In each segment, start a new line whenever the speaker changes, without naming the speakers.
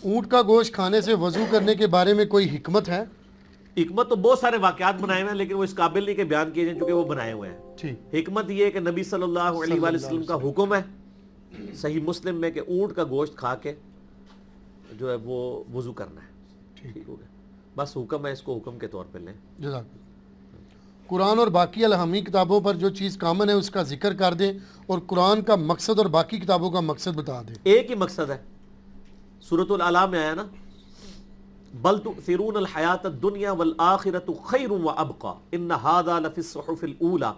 اونٹ کا گوشت کھانے سے وضو کرنے کے بارے میں کوئی حکمت ہے؟
حکمت تو بہت سارے واقعات بنائے ہوئے ہیں لیکن وہ اس قابل نہیں کہ بیان کیے جائیں چونکہ وہ بنائے ہوئے ہیں.
ٹھیک.
حکمت یہ ہے کہ نبی صلی اللہ علیہ وآلہ وسلم کا حکم ہے صحیح مسلم میں کہ اونٹ کا گوشت کھا کے جو ہے وہ وضو کرنا ہے. ٹھیک ہو گیا, بس حکم ہے, اس کو حکم کے طور پہ لیں.
جزاک اللہ. قرآن اور باقی الہامی کتابوں پر جو چیز کامن ہے اس کا ذکر کر دیں اور قرآن کا مقصد اور باقی کتابوں کا مقصد بتا دیں.
ایک ہی مقصد ہے, سورۃ الاعلیٰ میں آیا نا, بل تؤثرون الحیات الدنیا والآخرۃ خیر وابقی ان ھذا لفی الصحف الاولی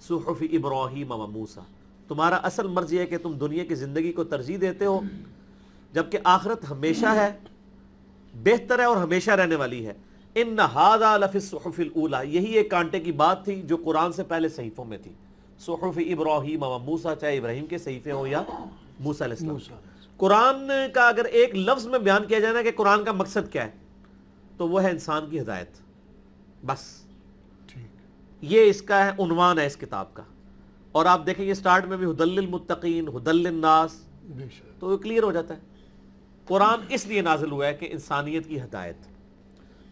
صحف ابراہیم وموسیٰ. تمہارا اصل مرض یہ ہے کہ تم دنیا کی زندگی کو ترجیح دیتے ہو جبکہ آخرت ہمیشہ ہے, بہتر ہے اور ہمیشہ رہنے والی ہے. ان ھذا لفی الصحف الاولی, یہی ایک کانٹے کی بات تھی جو قرآن سے پہلے صحیفوں میں تھی. صحف ابراہیم وموسیٰ, چاہے ابراہیم کے صحیفے ہوں یا موسیٰ علیہ السلام. قرآن کا اگر ایک لفظ میں بیان کیا جائے نا کہ قرآن کا مقصد کیا ہے تو وہ ہے انسان کی ہدایت, بس. یہ اس کا ہے, عنوان ہے اس کتاب کا. اور آپ دیکھیں یہ سٹارٹ میں بھی ھدی للمتقین ھدی للناس, تو کلیئر ہو جاتا ہے قرآن اس لیے نازل ہوا ہے کہ انسانیت کی ہدایت.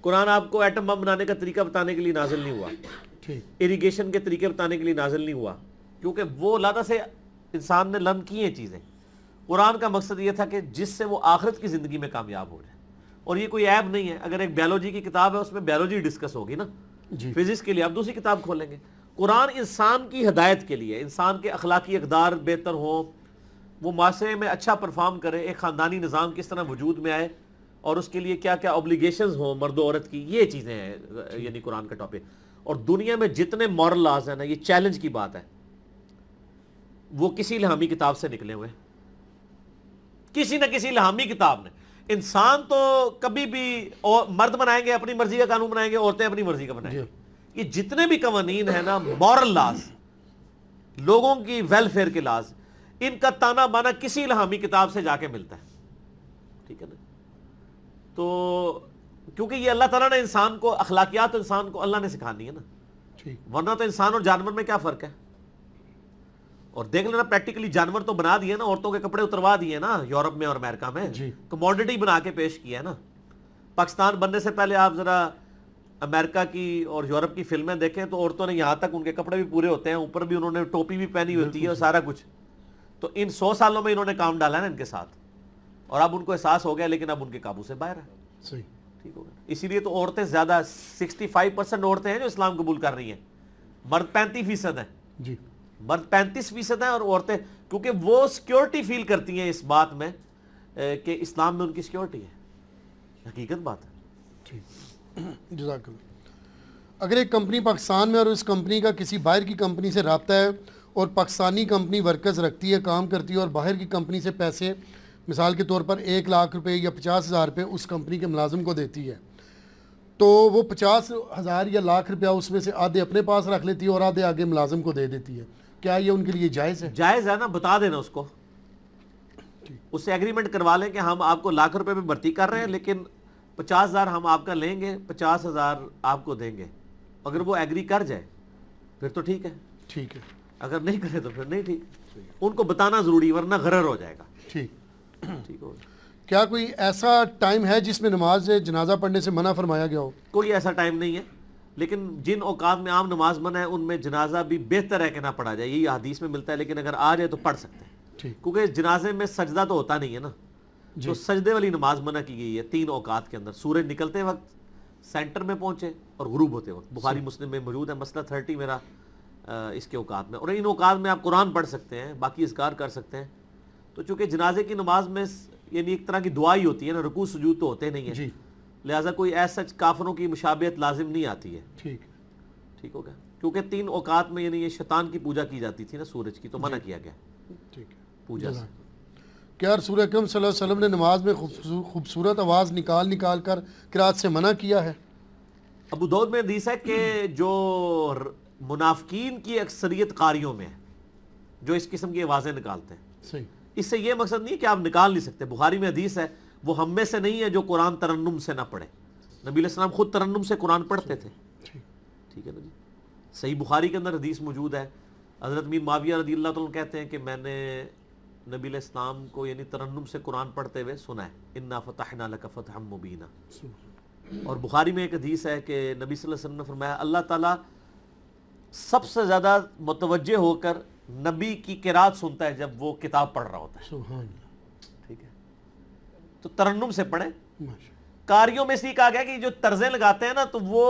قرآن آپ کو ایٹم بم بنانے کا طریقہ بتانے کے لیے نازل نہیں ہوا, اریگیشن کے طریقے بتانے کے لیے نازل نہیں ہوا, کیونکہ وہ اللہ سے انسان نے لرن کی ہیں چیزیں. قرآن کا مقصد یہ تھا کہ جس سے وہ آخرت کی زندگی میں کامیاب ہو جائے. اور یہ کوئی عیب نہیں ہے, اگر ایک بیولوجی کی کتاب ہے اس میں بیولوجی ڈسکس ہوگی نا, فزکس کے لیے آپ دوسری کتاب کھولیں گے. قرآن انسان کی ہدایت کے لیے, انسان کے اخلاقی اقدار بہتر ہوں, وہ معاشرے میں اچھا پرفارم کرے, ایک خاندانی نظام کس طرح وجود میں آئے اور اس کے لیے کیا کیا اوبلیگیشنز ہوں مرد و عورت کی, یہ چیزیں ہیں یعنی قرآن کا ٹاپک. اور دنیا میں جتنے مورل لاز ہیں نا, یہ چیلنج کی بات ہے, وہ کسی الہامی کتاب سے نکلے ہوئے, کسی نہ کسی الہامی کتاب نے. انسان تو کبھی بھی مرد بنائیں گے اپنی مرضی کا قانون بنائیں گے, عورتیں اپنی مرضی کا بنائیں گے. یہ جتنے بھی قوانین ہیں نا, مورل لاز, لوگوں کی ویلفیئر کے لاز, ان کا تانا بانا کسی الہامی کتاب سے جا کے ملتا ہے. ٹھیک ہے نا. تو کیونکہ یہ اللہ تعالیٰ نے انسان کو, اخلاقیات انسان کو اللہ نے سکھانی ہے نا, ورنہ تو انسان اور جانور میں کیا فرق ہے. اور دیکھ لینا پریکٹیکلی جانور تو بنا دیے نا, عورتوں کے کپڑے اتروا دیے نا یورپ میں اور امریکہ میں, کموڈٹی بنا کے پیش کیا ہے نا. پاکستان بننے سے پہلے آپ ذرا امریکہ کی اور یورپ کی فلمیں دیکھیں تو عورتوں نے یہاں تک ان کے کپڑے بھی پورے ہوتے ہیں, اوپر بھی انہوں نے ٹوپی بھی پہنی ہوتی ہے اور سارا کچھ. تو ان 100 سالوں میں انہوں نے کام ڈالا ہے نا ان کے ساتھ, اور اب ان کو احساس ہو گیا, لیکن اب ان کے قابو سے باہر ہے.
صحیح.
ٹھیک ہو گیا. اسی لیے تو عورتیں زیادہ 65% عورتیں ہیں جو اسلام قبول کر رہی ہیں, مرد 35% ہیں.
جی,
مرد 35% ہیں اور عورتیں, کیونکہ وہ سیکیورٹی فیل کرتی ہیں اس بات میں کہ اسلام میں ان کی سیکیورٹی ہے. حقیقت بات ہے.
ٹھیک. جزاک اللہ. اگر ایک کمپنی پاکستان میں اور اس کمپنی کا کسی باہر کی کمپنی سے رابطہ ہے اور پاکستانی کمپنی ورکرز رکھتی ہے, کام کرتی ہے, اور باہر کی کمپنی سے پیسے مثال کے طور پر 1 لاکھ روپے یا 50,000 روپے اس کمپنی کے ملازم کو دیتی ہے, تو وہ 50,000 یا لاکھ روپیہ اس میں سے آدھے اپنے پاس رکھ لیتی ہے اور آدھے آگے ملازم کو دے دیتی ہے, کیا یہ ان کے لیے جائز ہے؟
جائز ہے نا, بتا دینا اس کو, اس سے ایگریمنٹ کروا لیں کہ ہم آپ کو لاکھ روپے میں بھرتی کر رہے ہیں لیکن 50,000 ہم آپ کا لیں گے, 50,000 آپ کو دیں گے. اگر وہ ایگری کر جائے پھر تو ٹھیک ہے.
ٹھیک ہے.
اگر نہیں کرے تو پھر نہیں ٹھیک. ان کو بتانا ضروری, ورنہ غرر ہو جائے گا.
ٹھیک.
ٹھیک ہو.
کیا کوئی ایسا ٹائم ہے جس میں نماز جنازہ پڑھنے سے منع فرمایا گیا ہو؟
کوئی ایسا ٹائم نہیں ہے, لیکن جن اوقات میں عام نماز منع ہے ان میں جنازہ بھی بہتر ہے کہ نہ پڑھا جائے. یہ حدیث میں ملتا ہے, لیکن اگر آ جائے تو پڑھ سکتے ہیں, کیونکہ جنازے میں سجدہ تو ہوتا نہیں ہے نا. تو سجدے والی نماز منع کی گئی ہے 3 اوقات کے اندر, سورج نکلتے وقت, سینٹر میں پہنچے, اور غروب ہوتے وقت. بخاری مسلم میں موجود ہے مسئلہ 30 میرا اس کے اوقات میں. اور ان اوقات میں آپ قرآن پڑھ سکتے ہیں, باقی اذکار کر سکتے ہیں. تو چونکہ جنازے کی نماز میں یعنی ایک طرح کی دعا ہی ہوتی ہے نا, رکوع سجود تو ہوتے نہیں ہیں, لہٰذا کوئی ایسا کافروں کی مشابہت لازم نہیں آتی ہے. ٹھیک ہو گیا. کیونکہ 3 اوقات میں یعنی یہ شیطان کی پوجا کی جاتی تھی نا سورج کی, تو منع کیا گیا پوجا سے.
کیا رسول اکرم صلی اللہ علیہ وسلم نے نماز میں خوبصورت آواز نکال کر قرات سے منع کیا ہے؟
ابو داؤد میں حدیث ہے کہ جو منافقین کی اکثریت قاریوں میں ہے جو اس قسم کی آوازیں نکالتے ہیں.
صحیح.
اس سے یہ مقصد نہیں ہے کہ آپ نکال نہیں سکتے. بخاری میں حدیث ہے وہ ہم میں سے نہیں ہے جو قرآن ترنم سے نہ پڑھے. نبی علیہ السلام خود ترنم سے قرآن پڑھتے تھے. ٹھیک ہے نا جی. صحیح بخاری کے اندر حدیث موجود ہے, حضرت امیر معاویہ رضی اللہ تعالیٰ کہتے ہیں کہ میں نے نبی علیہ السلام کو یعنی ترنم سے قرآن پڑھتے ہوئے سنا ہے، انا فتحنا لک فتحا مبینا. اور بخاری میں ایک حدیث ہے کہ نبی صلی اللہ علیہ وسلم نے فرمایا اللہ تعالیٰ سب سے زیادہ متوجہ ہو کر نبی کی قرات سنتا ہے جب وہ کتاب پڑھ رہا ہوتا ہے.
سبحان اللہ.
ٹھیک ہے، تو ترنم سے پڑھیں.
ماشاء
کاریوں میں اس لیے کہا گیا کہ جو طرزیں لگاتے ہیں نا تو وہ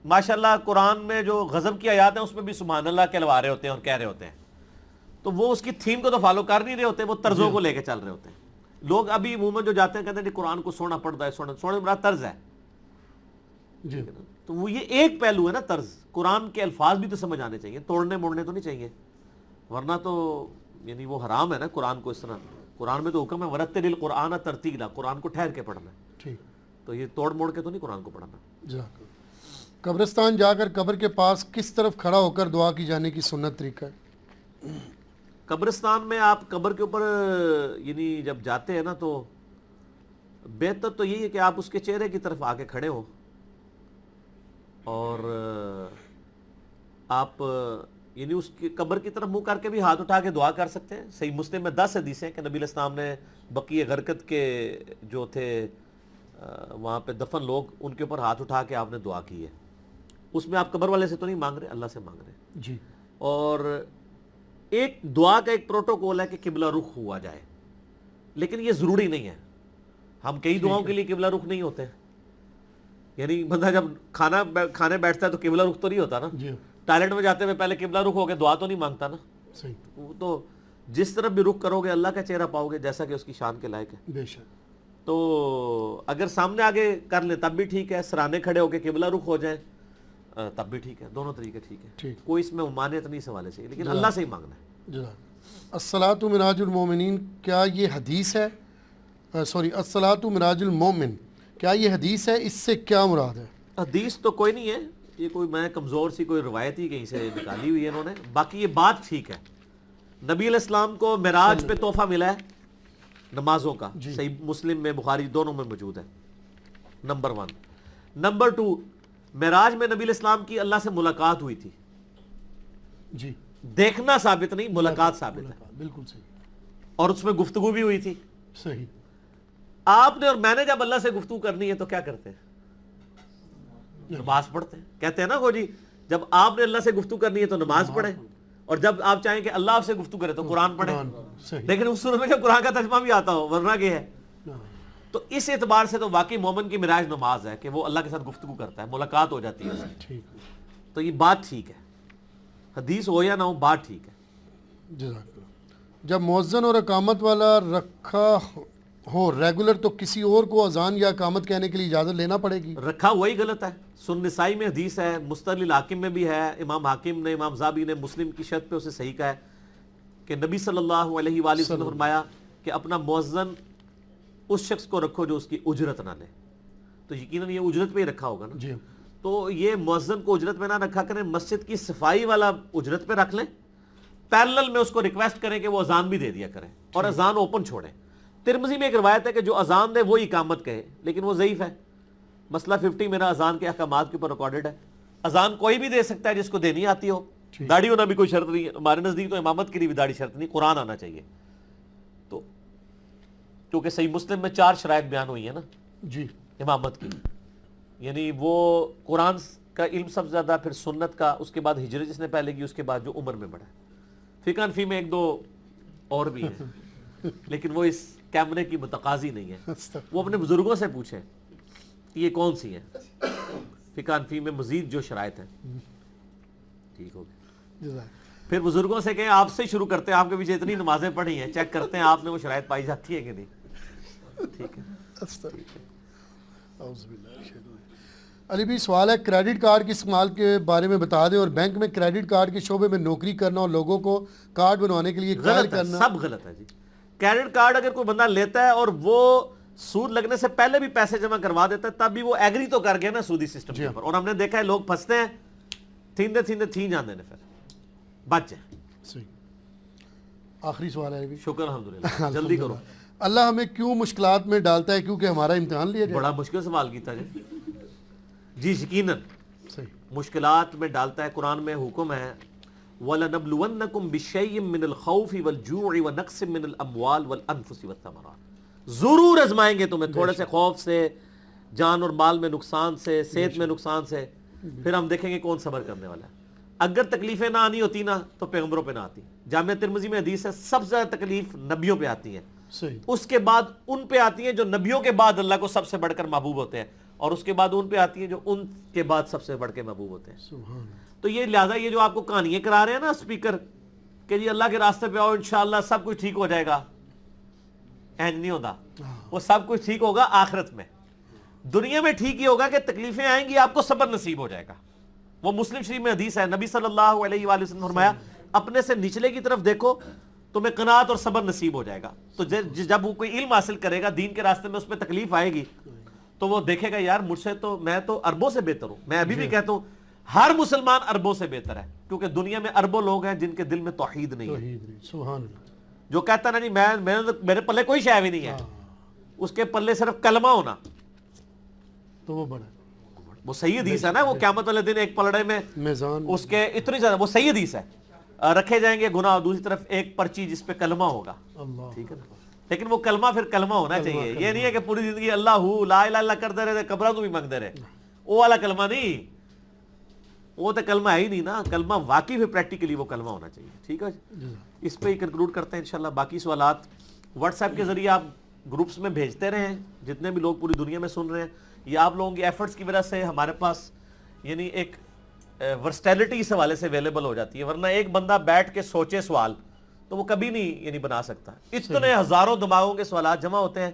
ماشاءاللہ قرآن میں جو غضب کی آیات ہیں اس میں بھی سبحان اللہ کہلوا رہے ہوتے ہیں اور کہہ رہے ہوتے ہیں، تو وہ اس کی تھیم کو تو فالو کر نہیں رہے ہوتے، وہ طرزوں کو لے کے چل رہے ہوتے ہیں. لوگ ابھی عموماً جو جاتے ہیں کہتے ہیں کہ قرآن کو سونا پڑتا ہے، سونے مراد طرز ہے.
جی.
تو وہ یہ ایک پہلو ہے نا طرز. قرآن کے الفاظ بھی تو سمجھ آنے چاہیے، توڑنے موڑنے تو نہیں چاہیے، ورنہ تو یعنی وہ حرام ہے نا قرآن کو اس طرح. قرآن میں تو حکم ہے ورتل القرآن ترتیلا، قرآن کو ٹھہر کے پڑھنا ہے.
ٹھیک.
تو یہ توڑ موڑ کے تو نہیں قرآن کو پڑھنا.
جزاک اللہ. قبرستان جا کر قبر کے پاس کس طرف کھڑا ہو کر دعا کی جانے کی سنت طریقہ ہے؟
قبرستان میں آپ قبر کے اوپر یعنی جب جاتے ہیں نا تو بہتر تو یہی ہے کہ آپ اس کے چہرے کی طرف آ کے کھڑے ہوں اور آپ یعنی اس کی قبر کی طرف منہ کر کے بھی ہاتھ اٹھا کے دعا کر سکتے ہیں. صحیح مسلم میں 10 حدیثیں کہ نبی علیہ السلام نے بقیع غرقد کے جو تھے وہاں پہ دفن لوگ ان کے اوپر ہاتھ اٹھا کے آپ نے دعا کی ہے. اس میں آپ قبر والے سے تو نہیں مانگ رہے، اللہ سے مانگ رہے ہیں.
جی.
اور ایک دعا کا ایک پروٹوکول ہے کہ قبلہ رخ ہوا جائے، لیکن یہ ضروری نہیں ہے. ہم کئی دعاؤں کے لیے قبلہ رخ نہیں ہوتے. یعنی بندہ جب کھانے بیٹھتا ہے تو قبلہ رخ تو نہیں ہوتا نا.
جی.
ٹائلٹ میں جاتے ہوئے پہلے قبلہ رخ ہو کے دعا تو نہیں مانگتا نا.
صحیح.
وہ تو جس طرف بھی رخ کرو گے اللہ کا چہرہ پاؤ گے جیسا کہ اس کی شان کے لائق ہے.
بے شک.
تو اگر سامنے آگے کر لیں تب بھی ٹھیک ہے، سرانے کھڑے ہو کے قبلہ رخ ہو جائیں تب بھی ٹھیک ہے. دونوں طریقے ٹھیک ہے.
ٹھیک.
کوئی اس میں ممانعت نہیں سوالے سے، لیکن اللہ سے ہی مانگنا ہے.
جزاک. الصلاۃ مراج المومنین، کیا یہ حدیث ہے؟ الصلاۃ مراج المومن، کیا یہ حدیث ہے؟ اس سے کیا مراد ہے؟
حدیث تو کوئی نہیں ہے، یہ کوئی میں کمزور سی کوئی روایت ہی کہیں سے نکالی ہوئی ہے انہوں نے. باقی یہ بات ٹھیک ہے، نبی علیہ السلام کو معراج پہ تحفہ ملا ہے نمازوں کا. صحیح مسلم میں بخاری دونوں میں موجود ہے. نمبر 1. نمبر 2، معراج میں نبی علیہ السلام کی اللہ سے ملاقات ہوئی تھی.
جی.
دیکھنا ثابت نہیں، ملاقات ثابت ہے.
بالکل صحیح.
اور اس میں گفتگو بھی ہوئی تھی.
صحیح.
آپ نے اور میں نے جب اللہ سے گفتگو کرنی ہے تو کیا کرتے ہیں؟ نماز پڑھتے ہیں. کہتے ہیں نا وہ جی جب آپ نے اللہ سے گفتگو کرنی ہے تو نماز پڑھیں، اور جب آپ چاہیں کہ اللہ آپ سے گفتگو کرے تو قرآن پڑھیں. لیکن اس صورت میں جب قرآن کا ترجمہ بھی آتا ہو، ورنہ کیا ہے. تو اس اعتبار سے تو واقعی مومن کی معراج نماز ہے کہ وہ اللہ کے ساتھ گفتگو کرتا ہے، ملاقات ہو جاتی ہے. تو یہ بات ٹھیک ہے، حدیث ہو یا نہ ہو بات ٹھیک ہے.
جزاک اللہ. جب مؤذن اور اقامت والا رکھا ہو ریگولر تو کسی اور کو اذان یا اقامت کہنے کے لیے اجازت لینا پڑے گی؟
رکھا وہی غلط ہے. سنن نسائی میں حدیث ہے، مستدل الحاکم میں بھی ہے، امام حاکم نے امام زابی نے مسلم کی شرط پہ اسے صحیح کہا ہے کہ نبی صلی اللہ علیہ وآلہ وسلم نے فرمایا کہ اپنا مؤذن اس شخص کو رکھو جو اس کی اجرت نہ لے. تو یقیناً یہ اجرت پہ ہی رکھا ہوگا نا.
جی.
تو یہ مؤذن کو اجرت پہ نہ رکھا کریں، مسجد کی صفائی والا اجرت پہ رکھ لیں، پیرلل میں اس کو ریکویسٹ کریں کہ وہ اذان بھی دے دیا کریں اور اذان اوپن چھوڑیں. ترمذی میں ایک روایت ہے کہ جو اذان دے وہ اقامت کہے، لیکن وہ ضعیف ہے. مسئلہ 50 میرا اذان کے احکامات کے اوپر ریکارڈڈ ہے. اذان کوئی بھی دے سکتا ہے جس کو دینی آتی ہو، داڑھی ہونا بھی کوئی شرط نہیں. ہمارے نزدیک تو امامت کے لیے بھی داڑھی شرط نہیں، قرآن آنا چاہیے. تو کیونکہ صحیح مسلم میں 4 شرائط بیان ہوئی ہیں نا
جی
امامت کی، یعنی وہ قرآن کا علم سب سے زیادہ، پھر سنت کا، اس کے بعد ہجرت جس نے پہلے کی، اس کے بعد جو عمر میں بڑھا ہے. فقہ حنفی میں 1-2 اور بھی ہیں لیکن وہ اس کیمرے کی متقاضی نہیں ہے. وہ اپنے بزرگوں سے پوچھیں یہ کون سی ہیں. فقہ حنفی میں مزید جو شرائط ہیں ٹھیک ہوگی. پھر بزرگوں سے کہیں آپ سے شروع کرتے ہیں، آپ کے پیچھے اتنی نمازیں پڑھی ہیں، چیک کرتے ہیں آپ نے وہ شرائط پائی جاتی ہے کہ نہیں. ٹھیک ہے.
علی بھی سوال ہے، کریڈٹ کارڈ کے استعمال کے بارے میں بتا دیں، اور بینک میں کریڈٹ کارڈ کے شعبے میں نوکری کرنا اور لوگوں کو کارڈ بنوانے کے لیے
غلط ہے، سب غلط ہے جی. کریڈٹ کارڈ اگر کوئی بندہ لیتا ہے اور وہ سود لگنے سے پہلے بھی پیسے جمع کروا دیتا ہے تب بھی وہ ایگری تو کر گیا نا سودی سسٹم کے اوپر. اور ہم نے دیکھا ہے لوگ پھنستے ہیں، تھیندے تھی جاندے نے، پھر بچ جائیں.
صحیح. آخری سوال ہے بھی.
شکر الحمدللہ. جلدی کرو.
اللہ ہمیں کیوں مشکلات میں ڈالتا ہے؟ کیونکہ ہمارا امتحان لیا جائے.
بڑا مشکل سوال کیتا جی. یقیناً
صحیح.
مشکلات میں ڈالتا ہے. قرآن میں حکم ہے وَلَنَبْلُوَنَّكُمْ بِشَيْءٍ مِّنَ الْخَوْفِ وَالْجُوعِ وَنَقْصٍ مِّنَ الْأَمْوَالِ وَالْأَنفُسِ وَالثَّمَرَاتِ، ضرور آزمائیں گے تمہیں تھوڑے سے خوف سے، جان اور مال میں نقصان سے، صحت میں نقصان سے، پھر ہم دیکھیں گے کون صبر کرنے والا ہے۔ اگر تکلیفیں نہ آنی ہوتی نا تو پیغمبروں پہ نہ آتی۔ جامعہ ترمذی میں حدیث ہے سب سے زیادہ تکلیف نبیوں پہ آتی ہیں،
صحیح،
اس کے بعد ان پہ آتی ہیں جو نبیوں کے بعد اللہ کو سب سے بڑھ کر محبوب ہوتے ہیں، اور اس کے بعد ان پہ آتی ہیں جو ان کے بعد سب سے بڑھ کے محبوب ہوتے ہیں۔
سبحان اللہ،
تو یہ لہٰذا یہ جو آپ کو کہانیاں کرا رہے ہیں نا اسپیکر کہ جی اللہ کے راستے پہ آؤ انشاءاللہ سب کچھ ٹھیک ہو جائے گا، اینج نہیں ہوتا، وہ سب کچھ ٹھیک ہوگا آخرت میں۔ دنیا میں ٹھیک ہی ہوگا کہ تکلیفیں آئیں گی، آپ کو صبر نصیب ہو جائے گا۔ وہ مسلم شریف میں حدیث ہے، نبی صلی اللہ علیہ وآلہ وسلم نے فرمایا اپنے سے نچلے کی طرف دیکھو تمہیں قناعت اور صبر نصیب ہو جائے گا۔ تو جب وہ کوئی علم حاصل کرے گا دین کے راستے میں، اس پہ تکلیف آئے گی تو وہ دیکھے گا یار مجھ سے تو میں تو اربوں سے بہتر ہوں۔ میں ابھی بھی کہتا ہوں ہر مسلمان اربوں سے بہتر ہے، کیونکہ دنیا میں اربوں لوگ ہیں جن کے دل میں توحید نہیں ہے۔
توحید نہیں، سبحان اللہ،
جو کہتا نا نہیں میرے پلے کوئی شے بھی نہیں ہے، اس کے پلے صرف کلمہ ہونا،
تو وہ بڑا
وہ صحیح حدیث ہے نا، وہ قیامت والے دن ایک پلڑے میں
میزان،
اس کے اتنی زیادہ، وہ صحیح حدیث ہے، رکھے جائیں گے گناہ، دوسری طرف ایک پرچی جس پہ کلمہ ہوگا،
اللہ،
ٹھیک ہے نا، لیکن وہ کلمہ پھر کلمہ ہونا چاہیے، یہ نہیں ہے کہ پوری زندگی اللہ ہو لا الہ الا کرتے رہے قبروں کو بھی مانگتے رہے، وہ والا کلمہ نہیں، وہ تو کلمہ ہے ہی نہیں نا، کلمہ واقعی پھر پریکٹیکلی وہ کلمہ ہونا چاہیے، ٹھیک ہے جی۔ اس پہ ہی کنکلوڈ کرتے ہیں انشاءاللہ، باقی سوالات واٹس ایپ کے ذریعے آپ گروپس میں بھیجتے رہیں، جتنے بھی لوگ پوری دنیا میں سن رہے ہیں، یہ آپ لوگوں کی ایفرٹس کی وجہ سے ہمارے پاس یعنی ایک ورسٹیلٹی اس حوالے سے اویلیبل ہو جاتی ہے، ورنہ ایک بندہ بیٹھ کے سوچے سوال تو وہ کبھی نہیں یعنی بنا سکتا۔ اتنے ہزاروں دماغوں کے سوالات جمع ہوتے ہیں،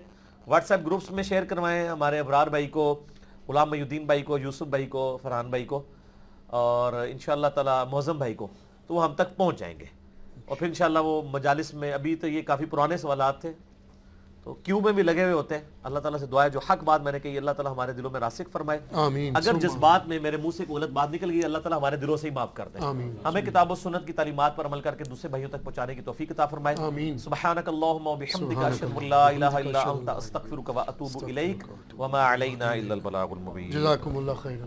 واٹس ایپ گروپس میں شیئر کروائیں، ہمارے ابرار بھائی کو، غلام محی الدین بھائی کو، یوسف بھائی کو، فرحان بھائی کو، اور انشاءاللہ تعالی معظم بھائی کو، تو وہ ہم تک پہنچ جائیں گے، اور پھر انشاءاللہ وہ مجالس میں، ابھی تو یہ کافی پرانے سوالات تھے تو کیو میں بھی لگے ہوئے ہوتے ہیں۔ اللہ تعالیٰ سے دعا ہے جو حق بات میں نے کہی اللہ تعالیٰ ہمارے دلوں میں راسخ فرمائے،
آمین،
اگر جذبات میں میرے منہ سے کوئی غلط بات نکل گئی اللہ تعالیٰ ہمارے دلوں سے ہی معاف کر دے،
آمین،
ہمیں کتاب و سنت کی تعلیمات پر عمل کر کے دوسرے بھائیوں تک پہنچانے کی توفیق عطا فرمائے۔
آمین،
سبحانک اللہم و بحمدک اشہد ان لا الہ الا انت استغفرک و اتوب الیک وما علینا الا البلاغ المبین۔
جزاکم اللہ خیرا۔